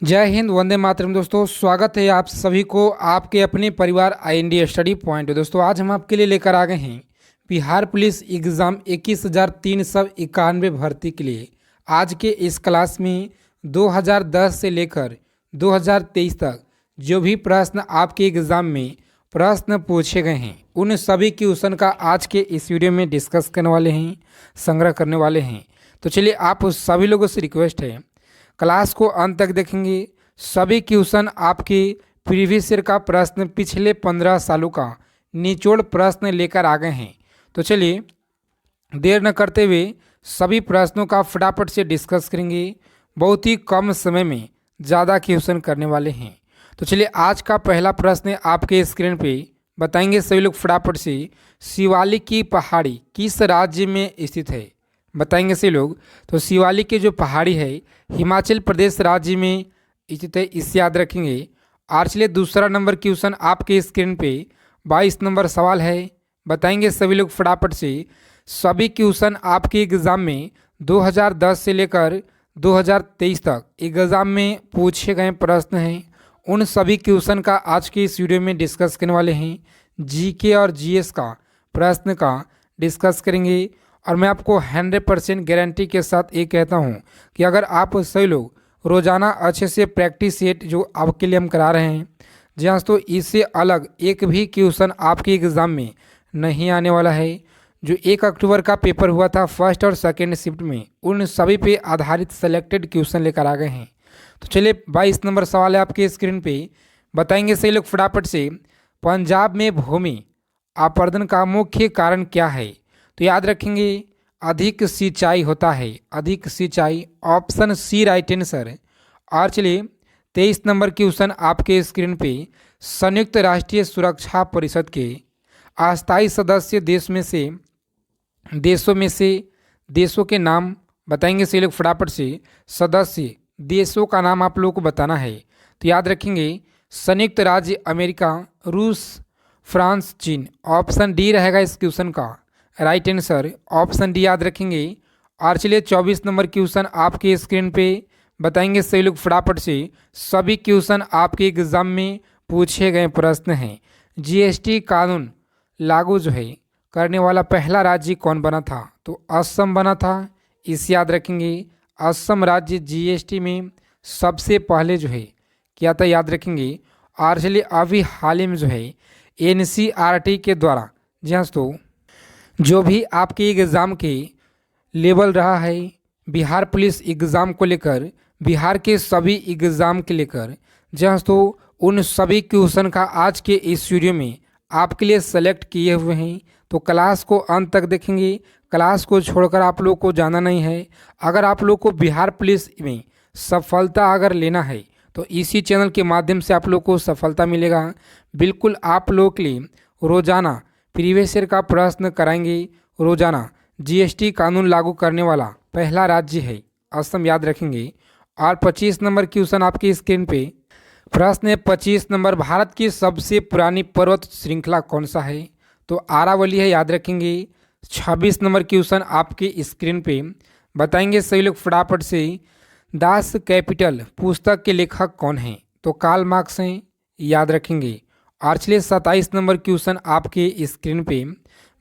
जय हिंद, वंदे मातरम। दोस्तों, स्वागत है आप सभी को आपके अपने परिवार आईएनडी स्टडी पॉइंट। दोस्तों, आज हम आपके लिए लेकर आ गए हैं बिहार पुलिस एग्ज़ाम 21,391 भर्ती के लिए। आज के इस क्लास में 2010 से लेकर 2023 तक जो भी प्रश्न आपके एग्ज़ाम में प्रश्न पूछे गए हैं उन सभी क्वेश्चन का आज के इस वीडियो में डिस्कस करने वाले हैं, संग्रह करने वाले हैं। तो चलिए, आप सभी लोगों से रिक्वेस्ट है, क्लास को अंत तक देखेंगे। सभी क्वेश्चन आपके प्रीवियस ईयर का प्रश्न, पिछले 15 सालों का निचोड़ प्रश्न लेकर आ गए हैं। तो चलिए, देर न करते हुए सभी प्रश्नों का फटाफट से डिस्कस करेंगे। बहुत ही कम समय में ज़्यादा क्वेश्चन करने वाले हैं। तो चलिए, आज का पहला प्रश्न आपके स्क्रीन पे बताएंगे सभी लोग फटाफट से। शिवालिक की पहाड़ी किस राज्य में स्थित है? बताएंगे सभी लोग। तो शिवालिक की जो पहाड़ी है हिमाचल प्रदेश राज्य में स्थित है, इसे याद रखेंगे। और चलिए, दूसरा नंबर क्वेश्चन आपके स्क्रीन पे 22 नंबर सवाल है, बताएंगे सभी लोग फटाफट से। सभी क्वेश्चन आपके एग्ज़ाम में 2010 से लेकर 2023 तक एग्ज़ाम में पूछे गए प्रश्न हैं। उन सभी क्वेश्चन का आज के इस वीडियो में डिस्कस करने वाले हैं। जीके और जीएस का प्रश्न का डिस्कस करेंगे। और मैं आपको 100% गारंटी के साथ ये कहता हूँ कि अगर आप सभी लोग रोज़ाना अच्छे से प्रैक्टिस सेट जो आपके लिए हम करा रहे हैं, जहाँ तो इससे अलग एक भी क्वेश्चन आपके एग्ज़ाम में नहीं आने वाला है। जो 1 अक्टूबर का पेपर हुआ था फर्स्ट और सेकेंड शिफ्ट में, उन सभी पे आधारित सेलेक्टेड क्वेश्चन लेकर आ गए हैं। तो चलिए, 22 नंबर सवाल है आपके स्क्रीन पे, बताएंगे सही लोग फटाफट से। पंजाब में भूमि अपरदन का मुख्य कारण क्या है? तो याद रखेंगे, अधिक सिंचाई होता है, अधिक सिंचाई, ऑप्शन सी राइट आंसर। और चलिए, 23 नंबर क्वेश्चन आपके स्क्रीन पे। संयुक्त राष्ट्रीय सुरक्षा परिषद के अस्थायी सदस्य देशों के नाम बताएंगे सही लोग फटाफट से। सदस्य देशों का नाम आप लोगों को बताना है। तो याद रखेंगे, संयुक्त राज्य अमेरिका, रूस, फ्रांस, चीन। ऑप्शन डी रहेगा इस क्वेश्चन का राइट आंसर, ऑप्शन डी याद रखेंगे। और चलिए, 24 नंबर क्वेश्चन आपके स्क्रीन पे, बताएंगे सही लोग फटाफट से। सभी क्वेश्चन आपके एग्जाम में पूछे गए प्रश्न हैं। जीएसटी कानून लागू जो है करने वाला पहला राज्य कौन बना था? तो असम बना था, इसे याद रखेंगे। असम राज्य जीएसटी में सबसे पहले जो है क्या था, याद रखेंगे। और चलिए, अभी हाल ही में जो है एनसीईआरटी के द्वारा जहाँ तो जो भी आपके एग्ज़ाम के लेवल रहा है बिहार पुलिस एग्ज़ाम को लेकर, बिहार के सभी एग्ज़ाम के लेकर जहाँ तो उन सभी क्वेश्चन का आज के इस वीडियो में आपके लिए सेलेक्ट किए हुए हैं। तो क्लास को अंत तक देखेंगे, क्लास को छोड़कर आप लोग को जाना नहीं है। अगर आप लोग को बिहार पुलिस में सफलता अगर लेना है तो इसी चैनल के माध्यम से आप लोग को सफलता मिलेगा। बिल्कुल आप लोग के लिए रोज़ाना प्रीवियस ईयर का प्रश्न कराएंगे। रोजाना जीएसटी कानून लागू करने वाला पहला राज्य है असम, याद रखेंगे। और 25 नंबर क्वेश्चन आपकी स्क्रीन पे प्रश्न है 25 नंबर, भारत की सबसे पुरानी पर्वत श्रृंखला कौन सा है? तो आरावली है, याद रखेंगे। 26 नंबर क्वेश्चन आपके स्क्रीन पे, बताएंगे सही लोग फटाफट से। दास कैपिटल पुस्तक के लेखक कौन हैं? तो कार्ल मार्क्स हैं, याद रखेंगे। और चलिए, 27 नंबर क्वेश्चन आपके स्क्रीन पे,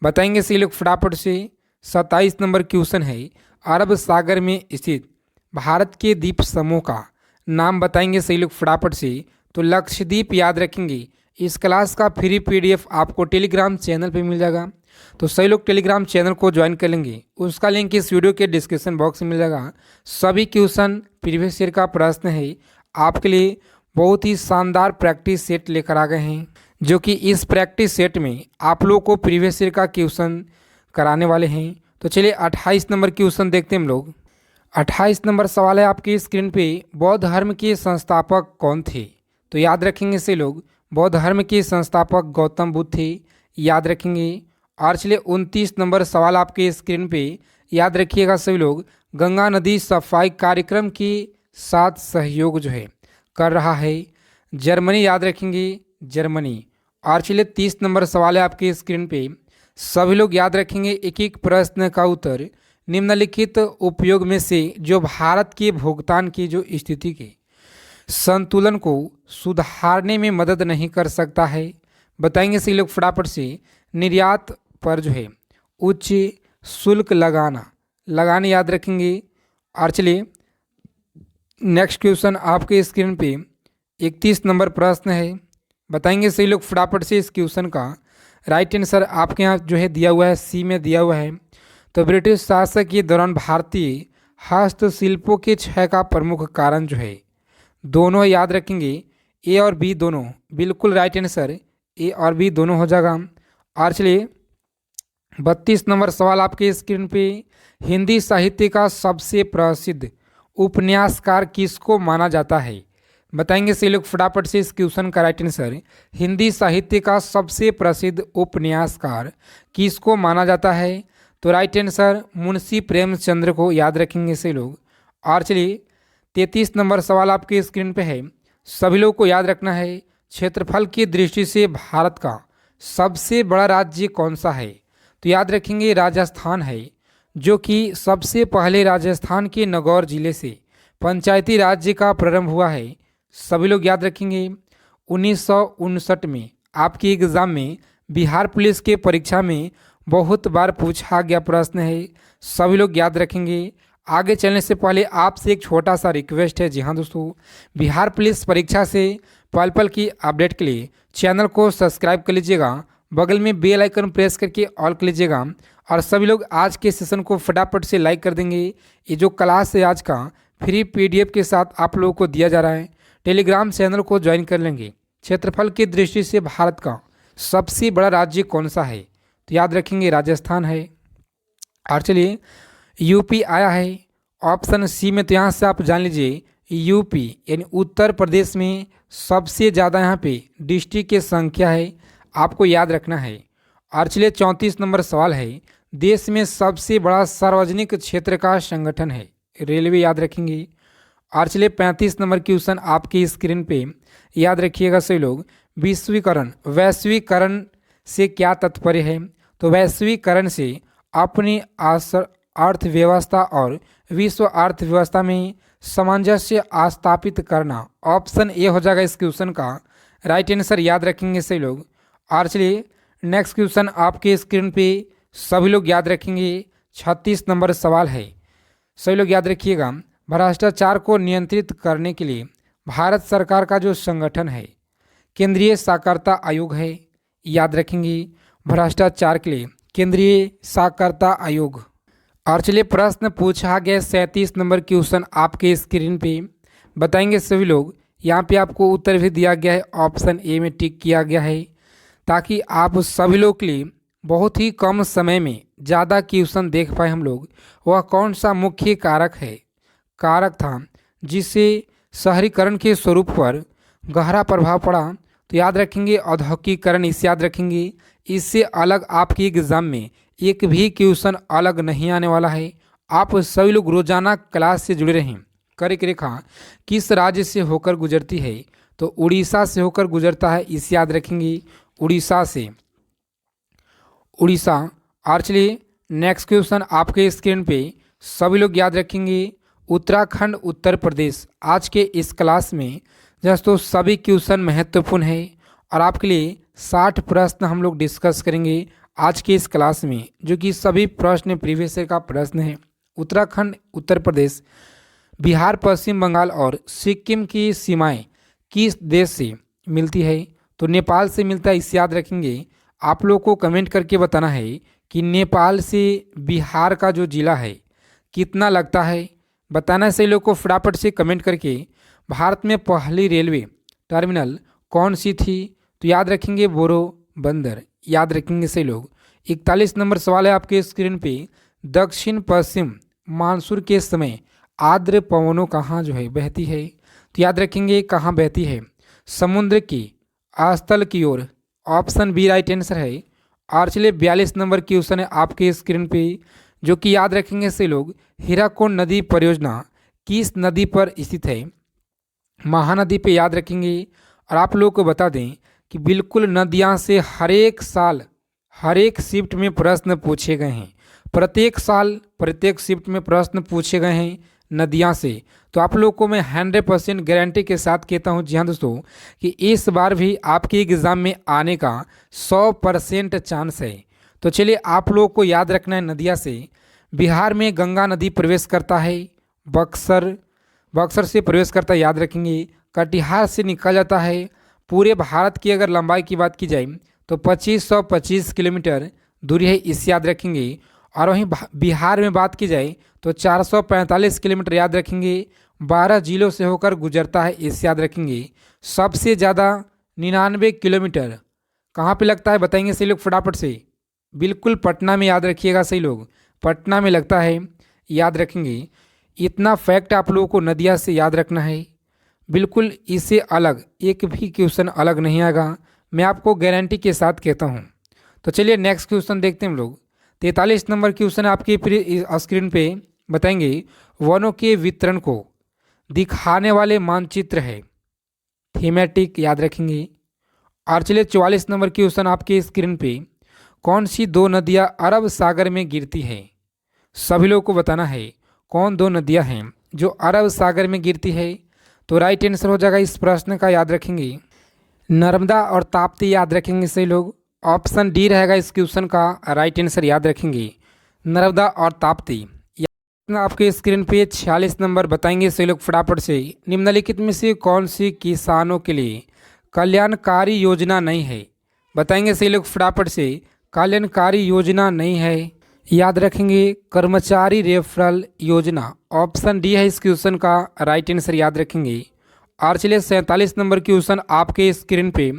बताएंगे सही लोग फटाफट से। 27 नंबर क्वेश्चन है, अरब सागर में स्थित भारत के द्वीप समूह का नाम बताएंगे सही लोग फटाफट से। तो लक्षद्वीप, याद रखेंगे। इस क्लास का फ्री पीडीएफ आपको टेलीग्राम चैनल पे मिल जाएगा। तो सही लोग टेलीग्राम चैनल को ज्वाइन कर लेंगे, उसका लिंक इस वीडियो के डिस्क्रिप्शन बॉक्स में मिल जाएगा। सभी क्वेश्चन प्रीवियस ईयर का प्रश्न है आपके लिए, बहुत ही शानदार प्रैक्टिस सेट लेकर आ गए हैं, जो कि इस प्रैक्टिस सेट में आप लोग को प्रीवियस ईयर का क्वेश्चन कराने वाले हैं। तो चलिए, 28 नंबर क्वेश्चन देखते हैं हम लोग। 28 नंबर सवाल है आपकी स्क्रीन पे, बौद्ध धर्म के संस्थापक कौन थे? तो याद रखेंगे से लोग, बौद्ध धर्म के संस्थापक गौतम बुद्ध थे, याद रखेंगे। और चलिए, 29 नंबर सवाल आपके स्क्रीन पे, याद रखिएगा सभी लोग, गंगा नदी सफाई कार्यक्रम के साथ सहयोग जो है कर रहा है जर्मनी, याद रखेंगे, जर्मनी। और चलिए, 30 नंबर सवाल है आपके स्क्रीन पे, सभी लोग याद रखेंगे। एक एक प्रश्न का उत्तर, निम्नलिखित उपयोग में से जो भारत के भुगतान की जो स्थिति के संतुलन को सुधारने में मदद नहीं कर सकता है। बताएंगे सही लोग फटाफट से। निर्यात पर जो है उच्च शुल्क लगाने याद रखेंगे। और चलिए नेक्स्ट क्वेश्चन आपके स्क्रीन पे 31 नंबर प्रश्न है। बताएंगे सही लोग फटाफट से। इस क्वेश्चन का राइट आंसर आपके यहाँ जो है दिया हुआ है, सी में दिया हुआ है। तो ब्रिटिश शासक के दौरान भारतीय हस्तशिल्पों के क्षय का प्रमुख कारण जो है, दोनों याद रखेंगे, ए और बी दोनों। बिल्कुल राइट आंसर ए और बी दोनों हो जाएगा। और चलिए 32 नंबर सवाल आपके स्क्रीन पे। हिंदी साहित्य का सबसे प्रसिद्ध उपन्यासकार किसको माना जाता है? बताएंगे सही लोग फटाफट से। इस क्वेश्चन का राइट आंसर हिंदी साहित्य का सबसे प्रसिद्ध उपन्यासकार किसको माना जाता है? तो राइट आंसर मुंशी प्रेमचंद्र को याद रखेंगे सही लोग। और चलिए 33 नंबर सवाल आपके स्क्रीन पे है। सभी लोग को याद रखना है, क्षेत्रफल की दृष्टि से भारत का सबसे बड़ा राज्य कौन सा है? तो याद रखेंगे राजस्थान है, जो कि सबसे पहले राजस्थान के नागौर जिले से पंचायती राज्य का प्रारंभ हुआ है। सभी लोग याद रखेंगे 1959 में आपकी एग्ज़ाम में बिहार पुलिस के परीक्षा में बहुत बार पूछा गया प्रश्न है। सभी लोग याद रखेंगे। आगे चलने से पहले आपसे एक छोटा सा रिक्वेस्ट है। जी हाँ दोस्तों, बिहार पुलिस परीक्षा से पल पल की अपडेट के लिए चैनल को सब्सक्राइब कर लीजिएगा, बगल में बेल आइकन प्रेस करके ऑल कर लीजिएगा। और सभी लोग आज के सेशन को फटाफट से लाइक कर देंगे। ये जो क्लास है आज का फ्री पीडीएफ के साथ आप लोगों को दिया जा रहा है, टेलीग्राम चैनल को ज्वाइन कर लेंगे। क्षेत्रफल की दृष्टि से भारत का सबसे बड़ा राज्य कौन सा है? तो याद रखेंगे राजस्थान है। और चलिए यूपी आया है ऑप्शन सी में, तो यहाँ से आप जान लीजिए यूपी यानी उत्तर प्रदेश में सबसे ज़्यादा यहाँ पे डिस्ट्रिक्ट की संख्या है, आपको याद रखना है। और चलिए 34 नंबर सवाल है। देश में सबसे बड़ा सार्वजनिक क्षेत्र का संगठन है रेलवे, याद रखेंगे। और चलिए 35 नंबर क्वेश्चन आपकी स्क्रीन पे, याद रखिएगा सभी लोग। वैश्वीकरण से क्या तात्पर्य है? तो वैश्वीकरण से अपनी अर्थव्यवस्था और विश्व अर्थव्यवस्था में सामंजस्य स्थापित करना। ऑप्शन ए हो जाएगा इस क्वेश्चन का राइट आंसर, याद रखेंगे सही लोग। और चलिए नेक्स्ट क्वेश्चन आपके स्क्रीन पे सभी लोग याद रखेंगे। 36 नंबर सवाल है, सभी लोग याद रखिएगा। भ्रष्टाचार को नियंत्रित करने के लिए भारत सरकार का जो संगठन है केंद्रीय साक्षरता आयोग है, याद रखेंगे। भ्रष्टाचार के लिए केंद्रीय साक्षरता आयोग। और चलिए प्रश्न पूछा गया 37 नंबर क्वेश्चन आपके स्क्रीन पे। बताएंगे सभी लोग, यहाँ पे आपको उत्तर भी दिया गया है, ऑप्शन ए में टिक किया गया है, ताकि आप सभी लोग के लिए बहुत ही कम समय में ज़्यादा क्वेश्चन देख पाए हम लोग। वह कौन सा मुख्य कारक था जिससे शहरीकरण के स्वरूप पर गहरा प्रभाव पड़ा? तो याद रखेंगे औद्योगिकीकरण, इसे याद रखेंगे। इससे अलग आपकी एग्जाम में एक भी क्वेश्चन अलग नहीं आने वाला है। आप सभी लोग रोजाना क्लास से जुड़े रहें। कर्क रेखा किस राज्य से होकर गुजरती है? तो उड़ीसा से होकर गुजरता है, इसे याद रखेंगे, उड़ीसा से, उड़ीसा। और चलिए नेक्स्ट क्वेश्चन आपके स्क्रीन पे सभी लोग याद रखेंगे उत्तराखंड उत्तर प्रदेश। आज के इस क्लास में दोस्तों सभी क्वेश्चन महत्वपूर्ण है और आपके लिए 60 प्रश्न हम लोग डिस्कस करेंगे आज के इस क्लास में, जो कि सभी प्रश्न प्रीवियस ईयर का प्रश्न है। उत्तराखंड उत्तर प्रदेश, बिहार, पश्चिम बंगाल और सिक्किम की सीमाएं किस देश से मिलती है? तो नेपाल से मिलता है, इसे याद रखेंगे। आप लोग को कमेंट करके बताना है कि नेपाल से बिहार का जो जिला है कितना लगता है, बताना है सही लोग को फटाफट से कमेंट करके। भारत में पहली रेलवे टर्मिनल कौन सी थी? तो याद रखेंगे बोरो बंदर, याद रखेंगे सही लोग। 41 नंबर सवाल है आपके स्क्रीन पे। दक्षिण पश्चिम मानसून के समय आर्द्र पवनों कहाँ जो है बहती है? तो याद रखेंगे कहाँ बहती है? समुद्र की स्थल की ओर, ऑप्शन बी राइट आंसर है। और चलिए 42 नंबर क्वेश्चन है आपके स्क्रीन पे, जो कि याद रखेंगे से लोग। हीराकुंड नदी परियोजना किस नदी पर स्थित है? महानदी पे, याद रखेंगे। और आप लोग को बता दें कि बिल्कुल नदियां से हर एक साल हर एक शिफ्ट में प्रश्न पूछे गए हैं। प्रत्येक साल प्रत्येक शिफ्ट में प्रश्न पूछे गए हैं नदियाँ से। तो आप लोग को मैं 100% गारंटी के साथ कहता हूँ, जी हाँ दोस्तों, कि इस बार भी आपके एग्ज़ाम में आने का 100% चांस है। तो चलिए, आप लोगों को याद रखना है नदियाँ से। बिहार में गंगा नदी प्रवेश करता है, बक्सर बक्सर से प्रवेश करता है, याद रखेंगे। कटिहार से निकल जाता है। पूरे भारत की अगर लंबाई की बात की जाए तो 2525 किलोमीटर दूरी है, इसे याद रखेंगे। और वहीं बिहार में बात की जाए तो 445 किलोमीटर, याद रखेंगे। 12 जिलों से होकर गुजरता है, इसे याद रखेंगे। सबसे ज़्यादा 99 किलोमीटर कहाँ पे लगता है, बताएंगे सही लोग फटाफट से। बिल्कुल पटना में, याद रखिएगा सही लोग, पटना में लगता है, याद रखेंगे। इतना फैक्ट आप लोगों को नदिया से याद रखना है। बिल्कुल इससे अलग एक भी क्वेश्चन अलग नहीं आएगा, मैं आपको गारंटी के साथ कहता हूँ। तो चलिए नेक्स्ट क्वेश्चन देखते हैं हम लोग। 43 नंबर क्वेश्चन आपके स्क्रीन पे बताएंगे, वनों के वितरण को दिखाने वाले मानचित्र है, थीमेटिक, याद रखेंगे। और चलिए 44 नंबर क्वेश्चन आपके स्क्रीन पे, कौन सी दो नदियाँ अरब सागर में गिरती है, सभी लोगों को बताना है कौन दो नदियाँ हैं जो अरब सागर में गिरती है। तो राइट आंसर हो जाएगा इस प्रश्न का, याद रखेंगे, नर्मदा और ताप्ती, याद रखेंगे सही लोग। ऑप्शन डी रहेगा इस क्वेश्चन का राइट आंसर, याद रखेंगे, नर्मदा और ताप्ती। आपके स्क्रीन पे 46 नंबर बताएंगे सही लोग फटाफट से, निम्नलिखित में से कौन सी किसानों के लिए कल्याणकारी योजना नहीं है, बताएंगे सही लोग फटाफट से। कल्याणकारी योजना नहीं है, याद रखेंगे, कर्मचारी रेफरल योजना। ऑप्शन डी है इस क्वेश्चन का राइट आंसर, याद रखेंगे। और चलिए 47 नंबर क्वेश्चन आपके स्क्रीन पे,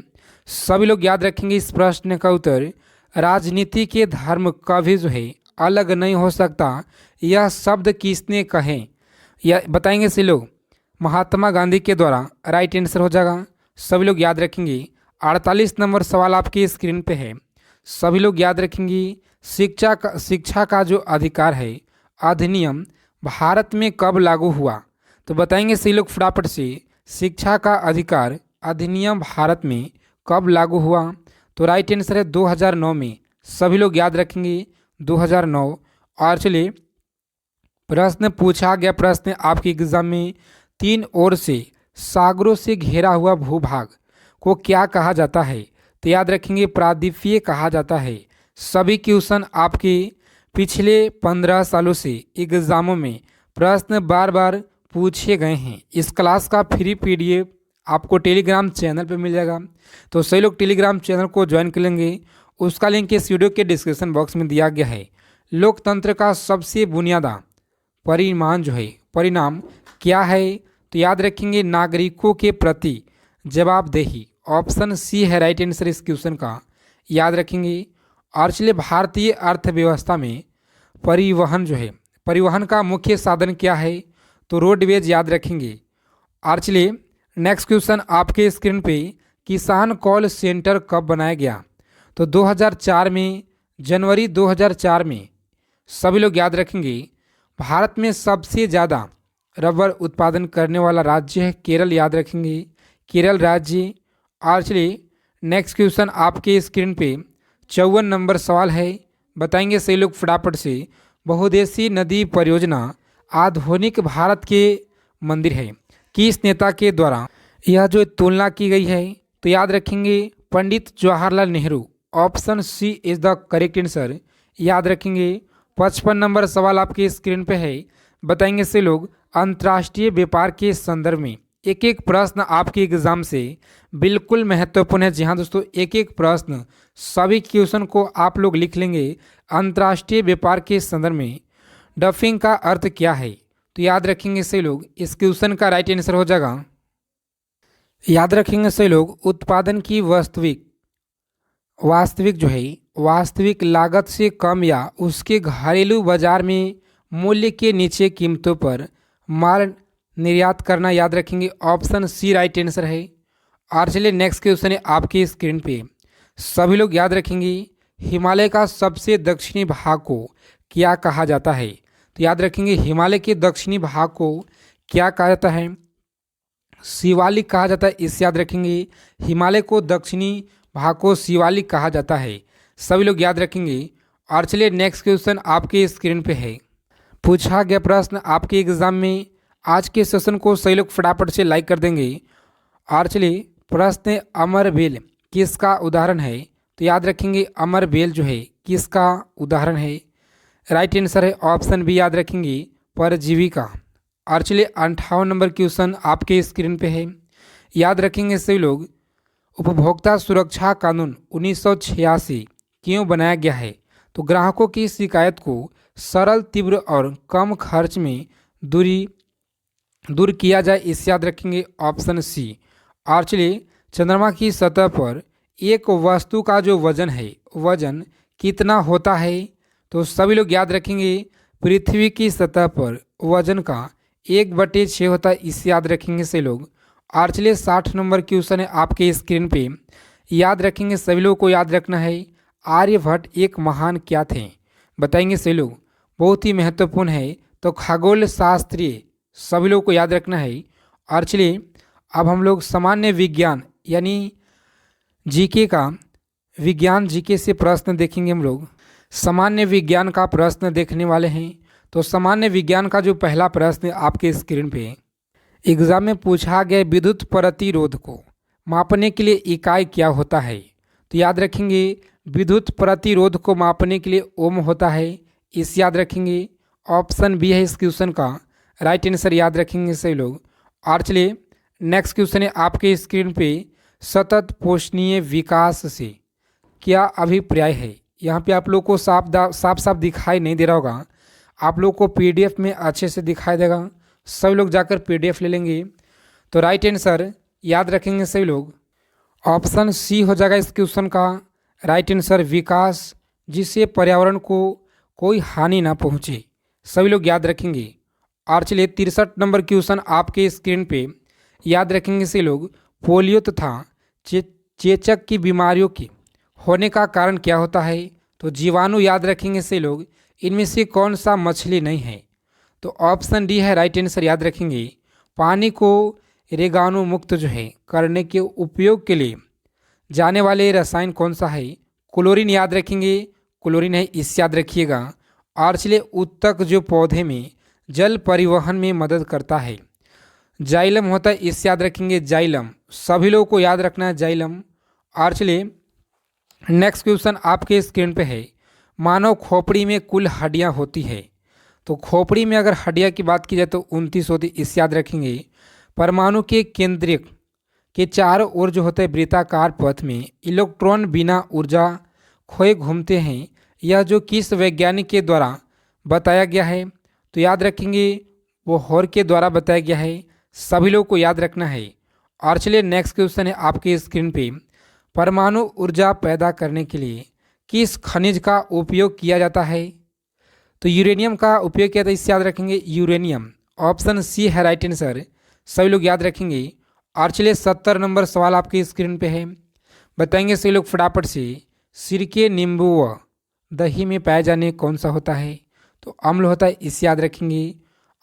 सभी लोग याद रखेंगे इस प्रश्न का उत्तर, राजनीति के धर्म कभी जो है अलग नहीं हो सकता, यह शब्द किसने कहे, या बताएंगे सही लोग, महात्मा गांधी के द्वारा, राइट आंसर हो जाएगा, सभी लोग याद रखेंगे। 48 नंबर सवाल आपकी स्क्रीन पे है, सभी लोग याद रखेंगे, शिक्षा का जो अधिकार है अधिनियम भारत में कब लागू हुआ, तो बताएंगे सही लोग फटाफट से, शिक्षा का अधिकार अधिनियम भारत में कब लागू हुआ। तो राइट आंसर है 2009 में, सभी लोग याद रखेंगे 2009। और चलिए प्रश्न पूछा गया, प्रश्न आपके एग्जाम में, तीन ओर से सागरों से घेरा हुआ भूभाग को क्या कहा जाता है, तो याद रखेंगे प्रादीपीय कहा जाता है। सभी क्वेश्चन आपके पिछले 15 सालों से एग्जामों में प्रश्न बार बार पूछे गए हैं। इस क्लास का फ्री पीडीएफ आपको टेलीग्राम चैनल पे मिल जाएगा, तो सही लोग टेलीग्राम चैनल को ज्वाइन कर लेंगे, उसका लिंक इस वीडियो के डिस्क्रिप्शन बॉक्स में दिया गया है। लोकतंत्र का सबसे बुनियादा परिणाम क्या है, तो याद रखेंगे, नागरिकों के प्रति जवाबदेही। ऑप्शन सी है राइट आंसर इस क्वेश्चन का, याद रखेंगे। और चलिए भारतीय अर्थव्यवस्था में परिवहन का मुख्य साधन क्या है, तो रोडवेज, याद रखेंगे। और चलिए नेक्स्ट क्वेश्चन आपके स्क्रीन पे, किसान कॉल सेंटर कब बनाया गया, तो 2004 में, जनवरी 2004 में, सभी लोग याद रखेंगे। भारत में सबसे ज़्यादा रबर उत्पादन करने वाला राज्य है केरल, याद रखेंगे, केरल राज्य। और चलिए नेक्स्ट क्वेश्चन आपके स्क्रीन पे 54 नंबर सवाल है, बताएंगे सही लोग फटाफट से, बहुउद्देशीय नदी परियोजना आधुनिक भारत के मंदिर है, किस नेता के द्वारा यह जो तुलना की गई है, तो याद रखेंगे Pandit Jawaharlal Nehru. Option C is the correct answer, याद रखेंगे। 55 नंबर सवाल आपके स्क्रीन पे है, बताएंगे से लोग, अंतर्राष्ट्रीय व्यापार के संदर्भ में, एक एक प्रश्न आपके एग्जाम से बिल्कुल महत्वपूर्ण है। जी हाँ दोस्तों, एक एक प्रश्न सभी क्वेश्चन को आप लोग लिख लेंगे। अंतर्राष्ट्रीय व्यापार के संदर्भ में डफिंग का अर्थ क्या है, तो याद रखेंगे सही लोग, इस क्वेश्चन का राइट आंसर हो जाएगा, याद रखेंगे सही लोग, उत्पादन की वास्तविक लागत से कम या उसके घरेलू बाजार में मूल्य के नीचे कीमतों पर माल निर्यात करना, याद रखेंगे। ऑप्शन सी राइट आंसर है। और चलिए नेक्स्ट क्वेश्चन है आपकी स्क्रीन पे, सभी लोग याद रखेंगे, हिमालय का सबसे दक्षिणी भाग को क्या कहा जाता है, तो याद रखेंगे, हिमालय के दक्षिणी भाग को क्या कहा जाता है, शिवालिक कहा जाता है, इस याद रखेंगे, हिमालय को दक्षिणी भाग को शिवालिक कहा जाता है, सभी लोग याद रखेंगे। और चलिए नेक्स्ट क्वेश्चन आपके स्क्रीन पे है, पूछा गया प्रश्न आपके एग्जाम में। आज के सेशन को सही लोग फटाफट से लाइक कर देंगे। और चलिए, प्रश्न अमर बेल किसका उदाहरण है? तो याद रखेंगे अमर बेल जो है किसका उदाहरण है? राइट आंसर है ऑप्शन बी, याद रखेंगे परजीवी का। और चलिए 58 नंबर क्वेश्चन आपके स्क्रीन पे है। याद रखेंगे सभी लोग, उपभोक्ता सुरक्षा कानून 1986 क्यों बनाया गया है? तो ग्राहकों की शिकायत को सरल, तीव्र और कम खर्च में दूर किया जाए, इसे याद रखेंगे ऑप्शन सी। और चलिए, चंद्रमा की सतह पर एक वस्तु का जो वजन है, वजन कितना होता है? तो सभी लोग याद रखेंगे पृथ्वी की सतह पर वजन का 1/6 होता है, इसे याद रखेंगे सभी लोग। और चलिए 60 नंबर क्वेश्चन है आपके स्क्रीन पे। याद रखेंगे सभी लोग को, याद रखना है आर्यभट्ट एक महान क्या थे? बताएंगे सभी लोग, बहुत ही महत्वपूर्ण है। तो खगोल शास्त्रीय, सभी लोग को याद रखना है। और चलिए अब हम लोग सामान्य विज्ञान यानी जीके का, विज्ञान जीके से प्रश्न देखेंगे। हम लोग सामान्य विज्ञान का प्रश्न देखने वाले हैं। तो सामान्य विज्ञान का जो पहला प्रश्न आपके स्क्रीन पे एग्जाम में पूछा गया, विद्युत प्रतिरोध को मापने के लिए इकाई क्या होता है? तो याद रखेंगे विद्युत प्रतिरोध को मापने के लिए ओम होता है, इस याद रखेंगे ऑप्शन बी है इस क्वेश्चन का राइट आंसर, याद रखेंगे सभी लोग। और चलिए नेक्स्ट क्वेश्चन है आपके स्क्रीन पे, सतत पोषणीय विकास से क्या अभिप्राय है? यहाँ पे आप लोग को साफ दिखाई नहीं दे रहा होगा, आप लोग को पीडीएफ में अच्छे से दिखाई देगा। सभी लोग जाकर पीडीएफ ले लेंगे। तो राइट आंसर याद रखेंगे सभी लोग, ऑप्शन सी हो जाएगा इस क्वेश्चन का राइट आंसर, विकास जिससे पर्यावरण को कोई हानि ना पहुँचे, सभी लोग याद रखेंगे। और चलिए 63 नंबर क्वेश्चन आपके स्क्रीन पे, याद रखेंगे सभी लोग, पोलियो तथा चेचक की बीमारियों की होने का कारण क्या होता है? तो जीवाणु, याद रखेंगे सभी लोग। इनमें से कौन सा मछली नहीं है? तो ऑप्शन डी है राइट आंसर, याद रखेंगे। पानी को रेगाणु मुक्त जो है करने के उपयोग के लिए जाने वाले रसायन कौन सा है? क्लोरीन, याद रखेंगे क्लोरीन है, इस याद रखिएगा। और चलिए उत्तक जो पौधे में जल परिवहन में मदद करता है, जाइलम होता है, इस याद रखेंगे जाइलम, सभी लोगों को याद रखना है जाइलम। और चलिए नेक्स्ट क्वेश्चन आपके स्क्रीन पे है, मानव खोपड़ी में कुल हड्डियां होती है? तो खोपड़ी में अगर हड्डियां की बात की जाए तो 29 होती, इस याद रखेंगे। परमाणु के केंद्रक के चारों ओर जो होता है वृत्ताकार पथ में इलेक्ट्रॉन बिना ऊर्जा खोए घूमते हैं, यह जो किस वैज्ञानिक के द्वारा बताया गया है? तो याद रखेंगे वो हॉर के द्वारा बताया गया है, सभी लोग को याद रखना है। और चलिए नेक्स्ट क्वेश्चन है आपके स्क्रीन पे, परमाणु ऊर्जा पैदा करने के लिए किस खनिज का उपयोग किया जाता है? तो यूरेनियम का उपयोग किया था, इससे याद रखेंगे यूरेनियम, ऑप्शन सी है राइट आंसर, सभी लोग याद रखेंगे। और चलिए 70 नंबर सवाल आपके स्क्रीन पे है, बताएंगे सभी लोग फटाफट से, सिरके, नींबू व दही में पाया जाने कौन सा होता है? तो अम्ल होता है, इसे याद रखेंगे।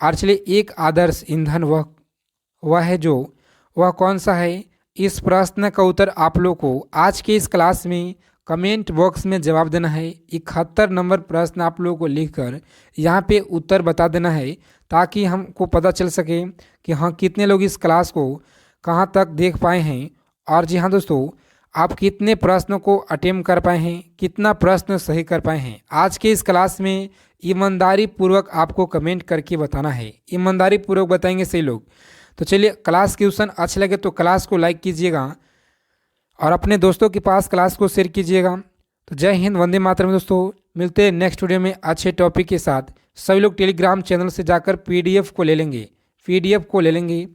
और चलिए एक आदर्श ईंधन वह है जो, वह कौन सा है? इस प्रश्न का उत्तर आप लोग को आज के इस क्लास में कमेंट बॉक्स में जवाब देना है। 71 नंबर प्रश्न आप लोगों को लिखकर यहाँ पे उत्तर बता देना है, ताकि हमको पता चल सके कि हाँ कितने लोग इस क्लास को कहाँ तक देख पाए हैं। और जी हाँ दोस्तों, आप कितने प्रश्नों को अटेम्प्ट कर पाए हैं, कितना प्रश्न सही कर पाए हैं आज के इस क्लास में, ईमानदारी पूर्वक आपको कमेंट करके बताना है, ईमानदारी पूर्वक बताएंगे सही लोग। तो चलिए क्लास क्वेश्चन अच्छे लगे तो क्लास को लाइक कीजिएगा और अपने दोस्तों के पास क्लास को शेयर कीजिएगा। तो जय हिंद, वंदे मातरम दोस्तों, मिलते हैं नेक्स्ट वीडियो में अच्छे टॉपिक के साथ। सभी लोग टेलीग्राम चैनल से जाकर पीडीएफ को ले लेंगे,